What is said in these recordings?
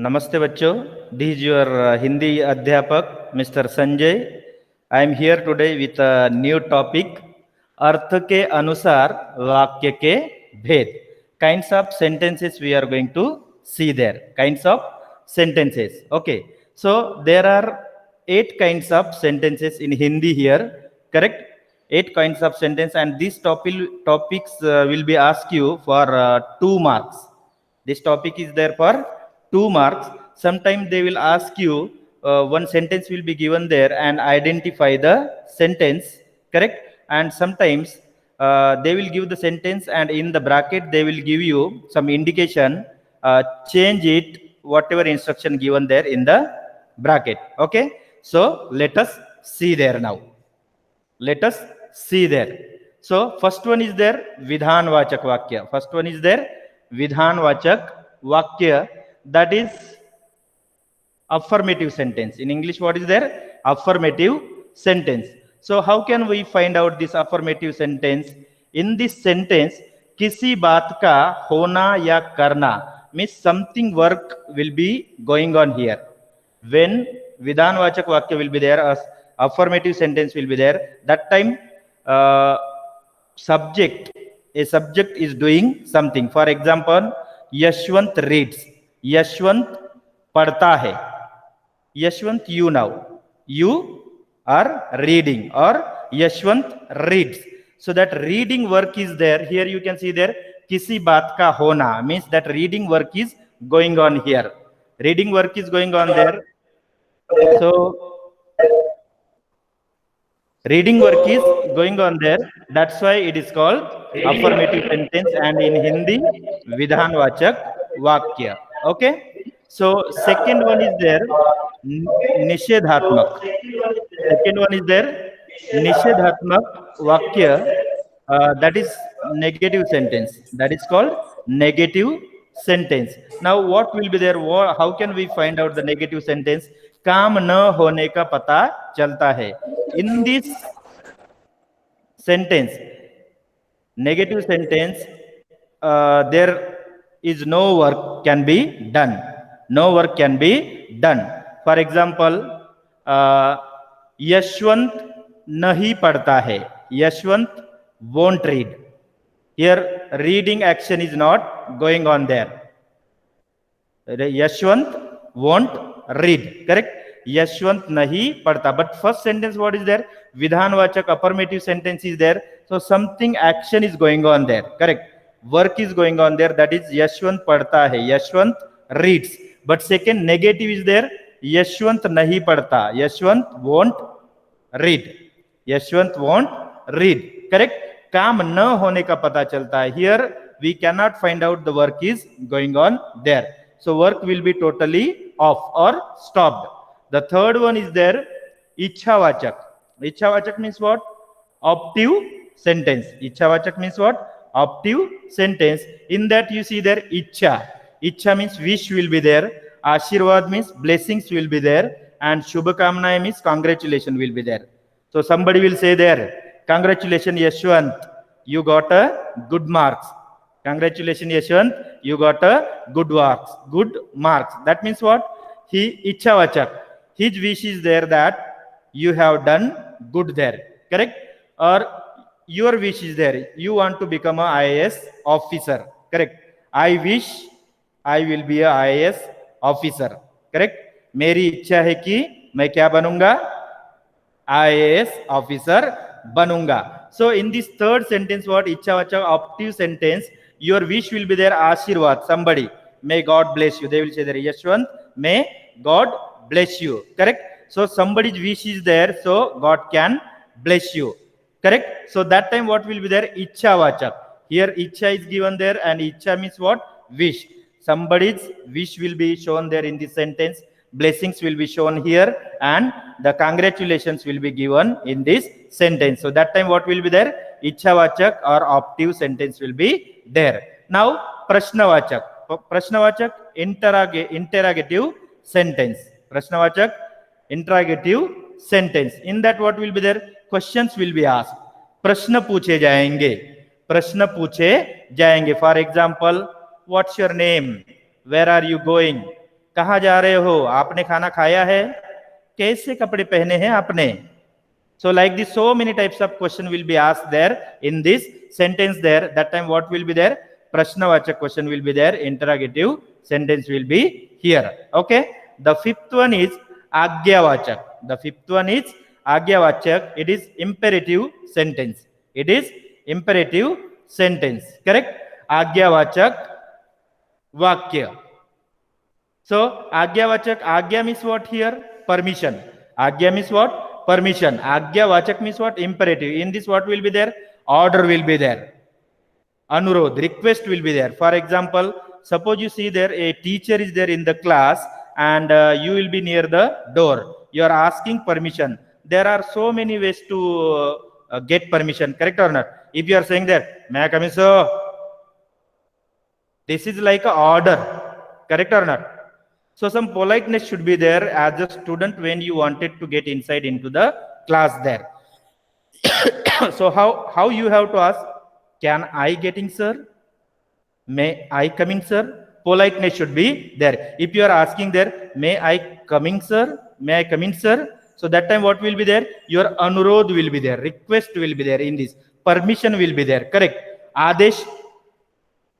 नमस्ते बच्चों, this is your Hindi अध्यापक mister Sanjay. I am here today with a new topic. अर्थ के अनुसार वाक्य के भेद. Kinds of sentences we are going to see there. Kinds of sentences. Okay. So there are 8 kinds of sentences in Hindi here. Correct? 8 kinds of sentence, and these topics will be asked you for 2 marks. This topic is there for 2 marks. Sometimes they will ask you one sentence will be given there and identify the sentence, correct? And sometimes they will give the sentence and in the bracket they will give you some indication. Change it whatever instruction given there in the bracket. Okay, so let us see there now. Let us see there. So first one is there vidhanvachak vakya. First one is there vidhanvachak vakya, that is affirmative sentence. In English, what is there? Affirmative sentence. So how can we find out this affirmative sentence? In this sentence, किसी बात का होना या करना means something work will be going on here. When vidhanvachak vakya will be there, affirmative sentence will be there, that time a subject is doing something. For example, Yashwant reads. Yashwant पढ़ता है. Yashwant, you now. You are reading, or Yashwant reads. So that reading work is there. Here you can see there, किसी बात का होना means that reading work is going on here. Reading work is going on there. So reading work is going on there. That's why it is called affirmative sentence, and in Hindi, vidhanvachak vakya. Okay. So second one is there nishedhatmak. Second one is there nishedhatmak vakya. That is negative sentence. That is called negative sentence. Now what will be there? How can we find out the negative sentence? काम न होने का पता चलता है. In this sentence, negative sentence, there is no work can be done. No work can be done. For example, Yashwant nahi padhta hai. Yashwant won't read. Here reading action is not going on there. Yashwant won't read, correct? Yashwant nahi padhta. But first sentence, what is there? Vidhanvachak affirmative sentence is there. So something action is going on there, correct? Work is going on there. That is Yashwant padhta hai. Yashwant reads. But second negative is there. Yashwant nahi padhta. Yashwant won't read. Yashwant won't read, correct? काम न होने का पता चलता है. Here we cannot find out the work is going on there. So work will be totally off or stopped. The third one is there ichhavachak. Ichhavachak means what? Optive sentence. Ichhavachak means what? Optive sentence. In that you see there ichha. Ichha means wish will be there. Ashirwad means blessings will be there. And shubhakamna means congratulation will be there. So somebody will say there, congratulations Yashwant, you got a good marks. Congratulations Yashwant, you got a good marks. That means what? He ichhavachak. His wish is there that you have done good there, correct? Or your wish is there, you want to become a IAS officer, correct? I wish I will be a IAS officer, correct? मेरी इच्छा है कि मैं क्या बनूंगा? IAS officer banunga. So in this third sentence, what? Ichhavachak optive sentence, your wish will be there Ashirwad. Somebody, may God bless you. They will say there Yashwant, may God bless you, correct? So somebody's wish is there, so God can bless you, correct? So that time what will be there? Ichhavachak. Here ichha is given there, and ichha means what? Wish. Somebody's wish will be shown there in this sentence. Blessings will be shown here, and the congratulations will be given in this sentence. So that time what will be there? Ichhavachak or optive sentence will be there. Now prashnavachak. Prashnavachak interrogative sentence. Prashnavachak interrogative sentence. In that what will be there? Questions will be asked. प्रश्न पूछे जाएंगे. प्रश्न पूछे जाएंगे. For example, what's your name? Where are you going? कहाँ जा रहे हो, आपने खाना खाया है, कैसे कपड़े पहने हैं आपने. So like this, so many types of question will be asked there in this sentence there. That time what will be there? Prashnavachak question will be there. Interrogative sentence will be here. Okay. The fifth one is Agyavachak. The fifth one is Agyavachak. It is imperative sentence. It is imperative sentence. Correct? Agyavachak Vakya. So Agyavachak, Agya means what here? Permission. Agya means what? Permission. Agya Vachak means what? Imperative. In this what will be there? Order will be there. Anurodh, request will be there. For example, suppose you see there a teacher is there in the class and you will be near the door. You are asking permission. There are so many ways to get permission. Correct or not? If you are saying that, may I come in, sir? This is like an order. Correct or not? So some politeness should be there as a student when you wanted to get inside into the class there. So how you have to ask, can I get in, sir? May I come in, sir? Politeness should be there. If you are asking there, may I come in, sir? May I come in, sir? So that time what will be there? Your anurodh will be there. Request will be there in this. Permission will be there. Correct. Adesh,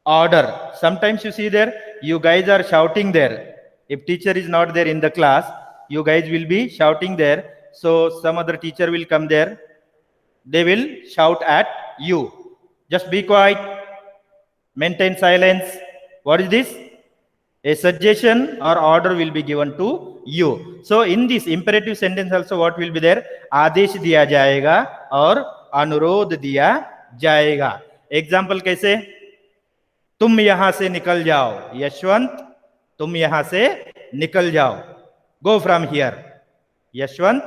order. Sometimes you see there, you guys are shouting there. If teacher is not there in the class, you guys will be shouting there. So some other teacher will come there. They will shout at you. Just be quiet. Maintain silence. What is this? A suggestion or order will be given to you. So in this imperative sentence also what will be there? आदेश दिया जाएगा और अनुरोध दिया जाएगा. Example कैसे? तुम यहां से निकल जाओ. यशवंत, तुम यहां से निकल जाओ. Go from here. Yashwant,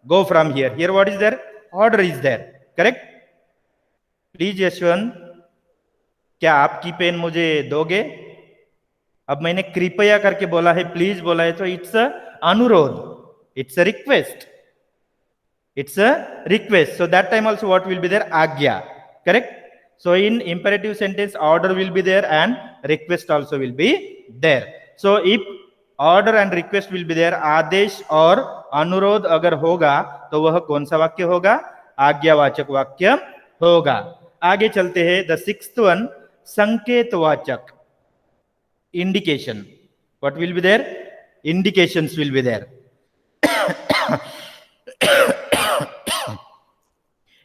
go from here. Here what is there? Order is there. Correct? Please Yashwant, क्या आपकी पेन मुझे दोगे? अब मैंने कृपया करके बोला है, प्लीज बोला है, तो इट्स अ अनुरोध. It's a request. It's a request. So that time also what will be there? Agya. Correct? So in imperative sentence, order will be there and request also will be there. So if order and request will be there, आदेश और अनुरोध अगर होगा तो वह कौन सा वाक्य होगा? आज्ञावाचक वाक्य होगा. आगे चलते हैं. द सिक्स्थ वन, संकेतवाचक, indication. What will be there? Indications will be there.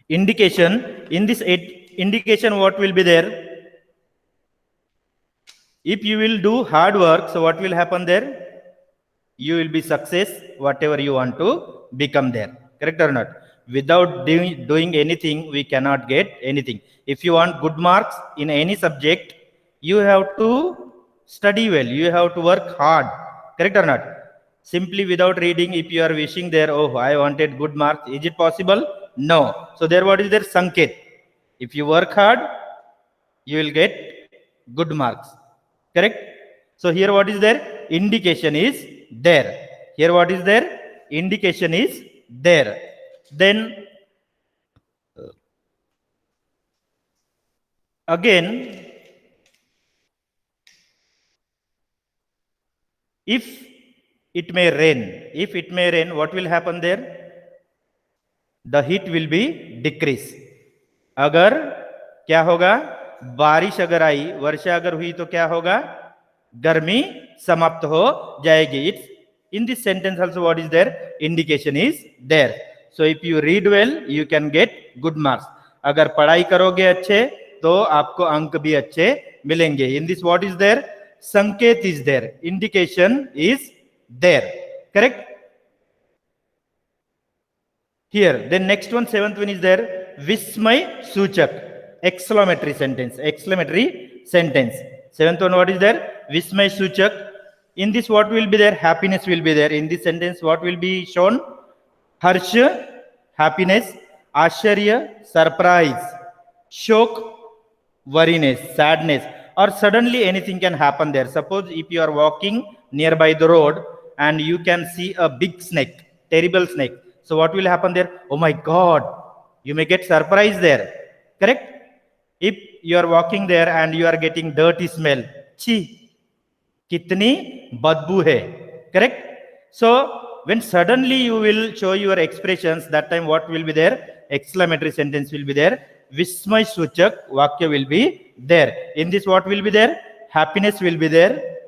Indication. In this indication what will be there? If you will do hard work, so what will happen there? You will be success whatever you want to become there. Correct or not? Without doing anything, we cannot get anything. If you want good marks in any subject, you have to study well. You have to work hard. Correct or not? Simply without reading, if you are wishing there, oh, I wanted good marks, is it possible? No. So there what is there? Sanket. If you work hard, you will get good marks. Correct? So here what is there? Indication is there. Here what is there? Indication is there. Then again, if it may rain, what will happen there? The heat will be decrease. अगर क्या होगा? बारिश अगर आई, वर्षा अगर हुई तो क्या होगा? गर्मी समाप्त हो जाएगी. It's in this sentence also what is there? Indication is there. So if you read well, you can get good marks. अगर पढ़ाई करोगे अच्छे तो आपको अंक भी अच्छे मिलेंगे. In this what is there? संकेत is there. Indication is there. Correct? Here. Then next one, seventh one is there. Vismay Suchak. Exclamatory sentence. Exclamatory sentence. Seventh one, what is there? Vismay Suchak. In this, what will be there? Happiness will be there. In this sentence, what will be shown? Harsha, happiness. Asharya, surprise. Shok, worriness, sadness. Or suddenly anything can happen there. Suppose if you are walking nearby the road and you can see a big snake, terrible snake. So what will happen there? Oh my God, you may get surprised there. Correct? If you are walking there and you are getting dirty smell, chi, कितनी बदबू है. Correct? So when suddenly you will show your expressions, that time what will be there? Exclamatory sentence will be there. Vismay Suchak Vakya will be there. In this what will be there? Happiness will be there.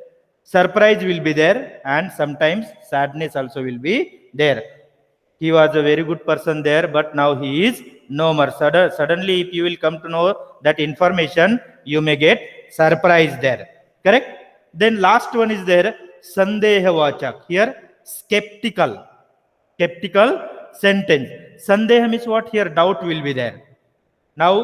Surprise will be there. And sometimes sadness also will be there. He was a very good person there, but now he is no more. Suddenly if you will come to know that information, you may get surprised there. Correct? Then last one is there, Sandeha Vachak. Here, skeptical sentence. Sandeha means what? Here doubt will be there. Now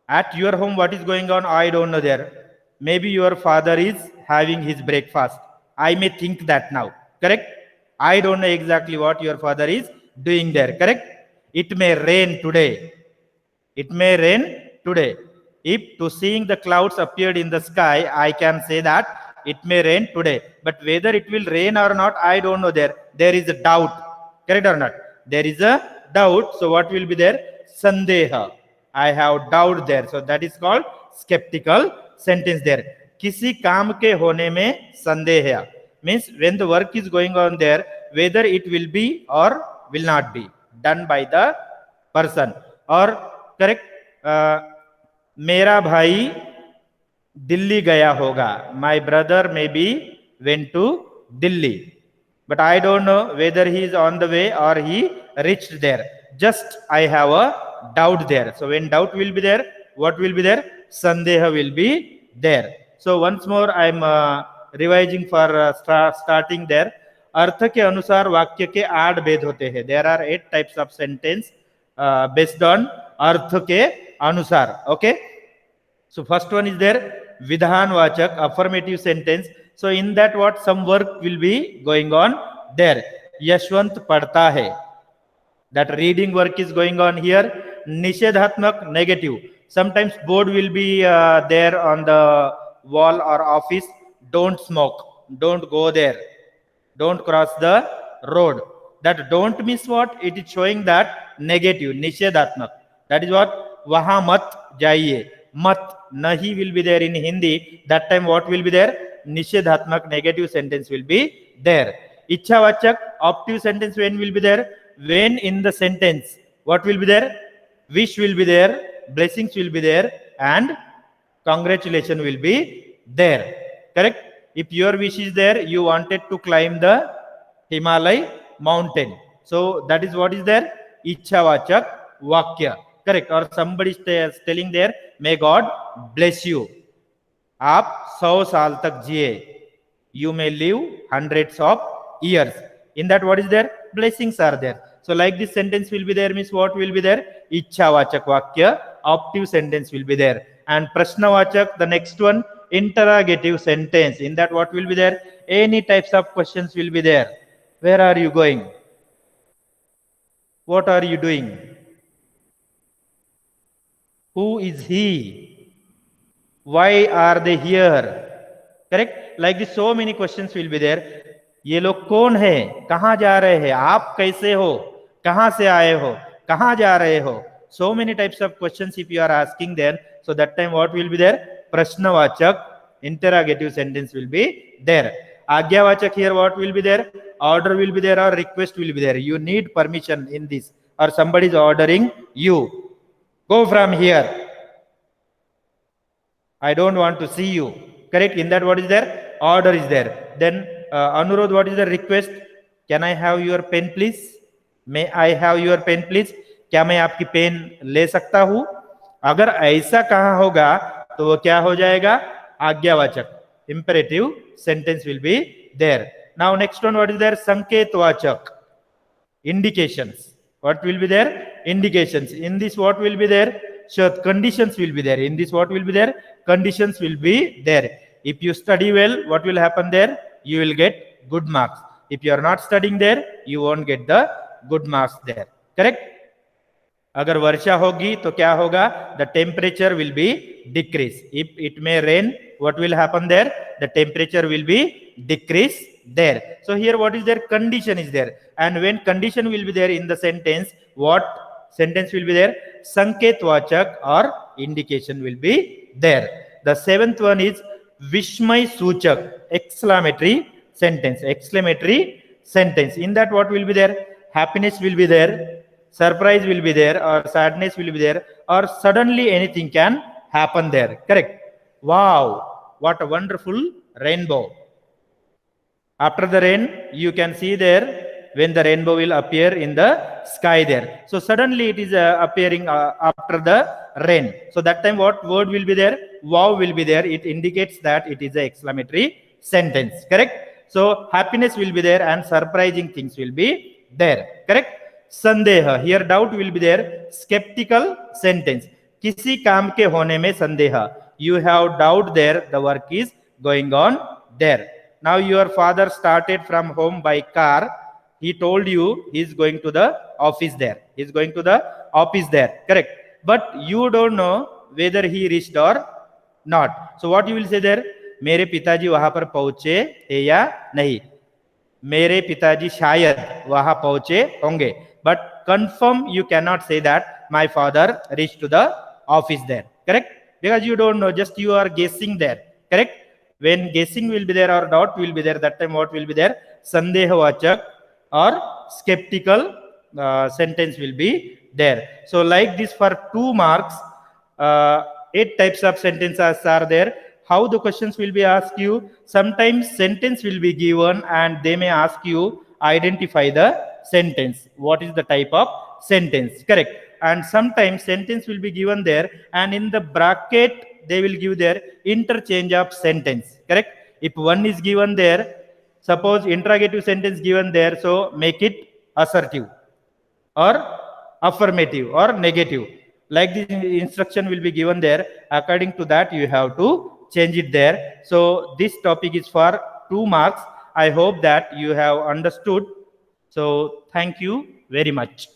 at your home what is going on, I don't know there. Maybe your father is having his breakfast, I may think that now. Correct? I don't know exactly what your father is doing there. Correct? It may rain today. It may rain today. If to seeing the clouds appeared in the sky, I can say that it may rain today. But whether it will rain or not, I don't know there. There is a doubt. Correct or not? There is a doubt. So what will be there? Sandeha. I have doubt there. So that is called skeptical sentence there. Kisi kaam ke hone mein sandeha. Means when the work is going on there, whether it will be or will not be done by the person. Or correct, मेरा भाई दिल्ली गया होगा. My brother maybe went to Delhi, but I don't know whether he is on the way or he reached there. Just I have a doubt there. So when doubt will be there, what will be there? Sandeha will be there. So once more I am revising for starting there. अर्थ के अनुसार वाक्य के 8 भेद होते हैं. There are 8 types of sentence based on अर्थ के अनुसार. Okay. So first one is there, Vidhanvachak, affirmative sentence. So in that what? Some work will be going on there. Yashwant padta hai. That reading work is going on here. Nishedhatmak, negative. Sometimes board will be there on the wall or office. Don't smoke. Don't go there. Don't cross the road. That don't means what? It is showing that negative, nishedhatmak. That is what? Waha mat jaiye. Mat, nahi will be there in Hindi. That time what will be there? Nishedhatmak, negative sentence will be there. Ichhavachak, optive sentence when will be there? When in the sentence, what will be there? Wish will be there, blessings will be there, and congratulation will be there. Correct? If your wish is there, you wanted to climb the Himalaya mountain. So that is what is there? Ichhavachak Vakya. Correct? Or somebody is telling there, may God bless you. आप 100 साल तक जिए. You may live hundreds of years. In that what is there? Blessings are there. So like this sentence will be there means what will be there? Ichhavachak Vakya. Optive sentence will be there. And Prashnavachak, the next one, interrogative sentence. In that what will be there? Any types of questions will be there. Where are you going? What are you doing? Who is he? Why are they here? Correct? Like this, so many questions will be there. ये लोग कौन है? कहाँ जा रहे हैं? आप कैसे हो? कहाँ से आए हो? कहाँ जा रहे हो? So many types of questions if you are asking there. So that time what will be there? Prashnavachak, interrogative sentence will be there. Agyavachak, here what will be there? Order will be there or request will be there. You need permission in this, or somebody is ordering you. Go from here. I don't want to see you. Correct? In that what is there? Order is there. Then Anurodh, what is the request? Can I have your pen please? May I have your pen please? क्या मैं आपकी pen ले सकता हूं? अगर ऐसा कहा होगा तो वो क्या हो जाएगा? आज्ञावाचक. Imperative sentence will be there. Now next one, what is there? Sanketwachak. Indications. What will be there? Indications. In this what will be there? Sure, conditions will be there. In this what will be there? Conditions will be there. If you study well, what will happen there? You will get good marks. If you are not studying there, you won't get the good marks there. Correct? अगर वर्षा होगी तो क्या होगा? The temperature will be decrease. If it may rain, what will happen there? The temperature will be decrease there. So here what is there? Condition is there. And when condition will be there in the sentence, what sentence will be there? Sanketvachak or indication will be there. The seventh one is Vishmay Suchak, exclamatory sentence, exclamatory sentence. In that, what will be there? Happiness will be there, surprise will be there, or sadness will be there, or suddenly anything can happen there. Correct? Wow, what a wonderful rainbow. After the rain, you can see there when the rainbow will appear in the sky there. So suddenly it is appearing after the rain. So that time what word will be there? Wow will be there. It indicates that it is an exclamatory sentence. Correct? So happiness will be there and surprising things will be there. Correct? Sandeha. Here doubt will be there. Skeptical sentence. किसी काम के होने में संदेह. You have doubt there. The work is going on there. Now your father started from home by car. He told you he is going to the office there. He is going to the office there. Correct. But you don't know whether he reached or not. So what you will say there? मेरे पिताजी वहां पर पहुंचे है या नहीं. मेरे पिताजी शायद वहां पहुंचे होंगे. But confirm you cannot say that my father reached to the office there. Correct? Because you don't know, just you are guessing there. Correct? When guessing will be there or doubt will be there, that time what will be there? Sandehawachak or skeptical sentence will be there. So like this for 2 marks, 8 types of sentences are there. How the questions will be asked you? Sometimes sentence will be given and they may ask you identify the sentence. What is the type of sentence? Correct. And sometimes sentence will be given there and in the bracket they will give their interchange of sentence. Correct? If one is given there, suppose interrogative sentence given there, so make it assertive or affirmative or negative. Like this instruction will be given there. According to that, you have to change it there. So this topic is for 2 marks. I hope that you have understood. So thank you very much.